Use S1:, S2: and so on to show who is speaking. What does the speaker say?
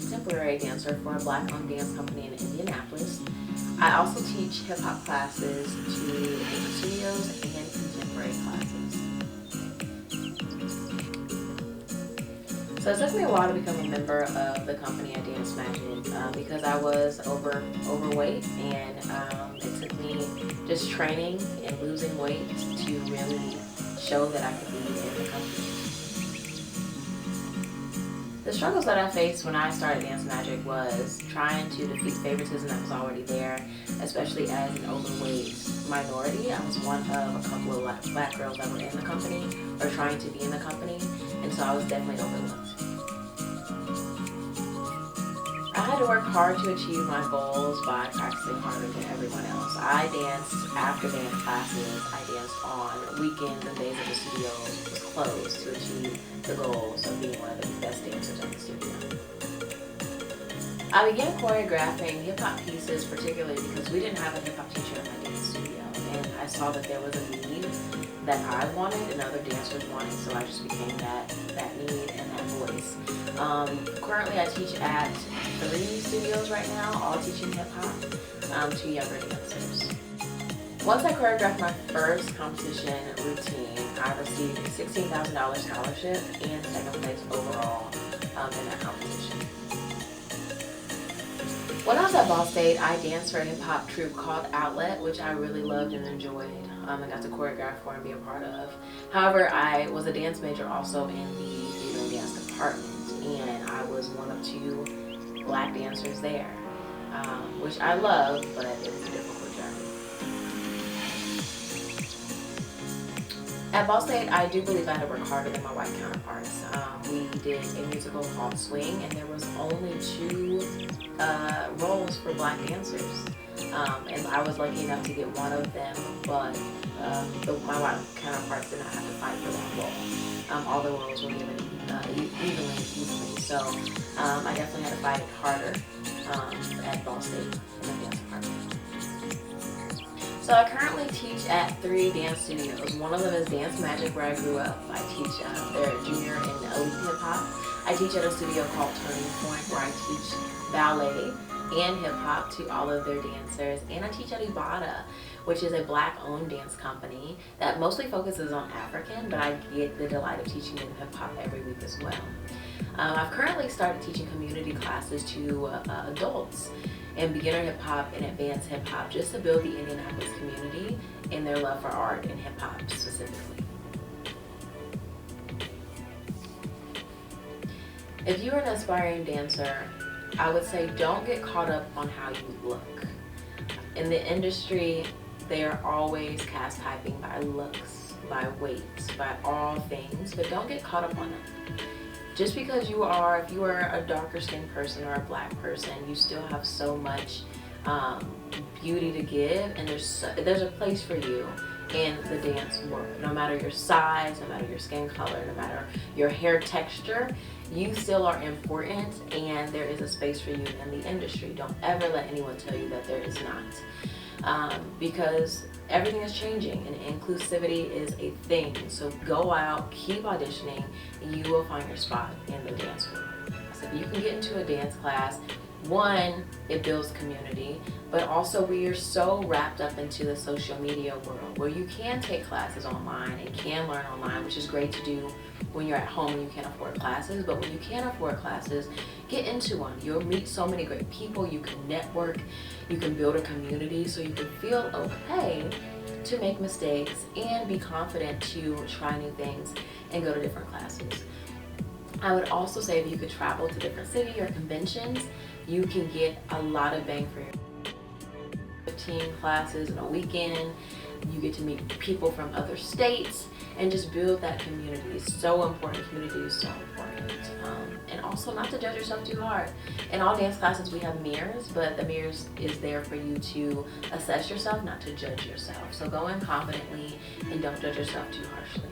S1: contemporary dancer for a black-owned dance company in Indianapolis. I also teach hip-hop classes to different studios and contemporary classes. So it took me a while to become a member of the company at Dance Magic because I was overweight, and it took me just training and losing weight to really show that I could be in the company. The struggles that I faced when I started Dance Magic was trying to defeat favoritism that was already there, especially as an overweight minority. I was one of a couple of black girls that were in the company or trying to be in the company, and so I was definitely overlooked. I had to work hard to achieve my goals by practicing harder than everyone else. I danced after dance classes. I danced on weekends and days that the studio was closed to achieve the goals of being one of the best dancers in the studio. I began choreographing hip-hop pieces particularly because we didn't have a hip-hop teacher in my dance studio, and I saw that there was a need that I wanted and other dancers wanted, so I just became that need and that voice. Currently I teach at 3 studios right now, all teaching hip-hop to younger dancers. Once I choreographed my first competition routine, I received a $16,000 scholarship and second place overall in that competition. When I was at Ball State, I danced for a hip-hop troupe called Outlet, which I really loved and enjoyed and got to choreograph for and be a part of. However, I was a dance major also in the theater and dance department, and I was one of 2 black dancers there, which I love, but it was a difficult journey. At Ball State, I do believe I had to work harder than my white counterparts. We did a musical called Swing, and there was only 2 roles for black dancers. And I was lucky enough to get one of them, but my white counterparts did not have to fight for that role. All the roles were given evenly. So I definitely had to fight harder at Ball State in the dance department. So I currently teach at 3 dance studios. One of them is Dance Magic, where I grew up. I teach their junior and elite hip hop. I teach at a studio called Turning Point, where I teach ballet and hip hop to all of their dancers. And I teach at Ibada, which is a black-owned dance company that mostly focuses on African, but I get the delight of teaching them hip hop every week as well. I've currently started teaching community classes to adults in beginner hip hop and advanced hip hop, just to build the Indianapolis community and their love for art and hip hop specifically. If you are an aspiring dancer, I would say don't get caught up on how you look. In the industry, they are always cast typing by looks, by weight, by all things, but don't get caught up on them. Just because if you are a darker skinned person or a black person, you still have so much beauty to give, and there's a place for you in the dance world. No matter your size, no matter your skin color, no matter your hair texture, you still are important, and there is a space for you in the industry. Don't ever let anyone tell you that there is not. Because everything is changing and inclusivity is a thing. So go out, keep auditioning, and you will find your spot in the dance world. So if you can get into a dance class, one, it builds community, but also we are so wrapped up into the social media world where you can take classes online and can learn online, which is great to do when you're at home and you can't afford classes. But when you can afford classes, get into one. You'll meet so many great people, you can network, you can build a community, so you can feel okay to make mistakes and be confident to try new things and go to different classes. I would also say if you could travel to different city or conventions, you can get a lot of bang for your 15 classes in a weekend. You get to meet people from other states and just build that community. It's so important. Community is so important. And also not to judge yourself too hard. In all dance classes we have mirrors, but the mirrors is there for you to assess yourself, not to judge yourself. So go in confidently and don't judge yourself too harshly.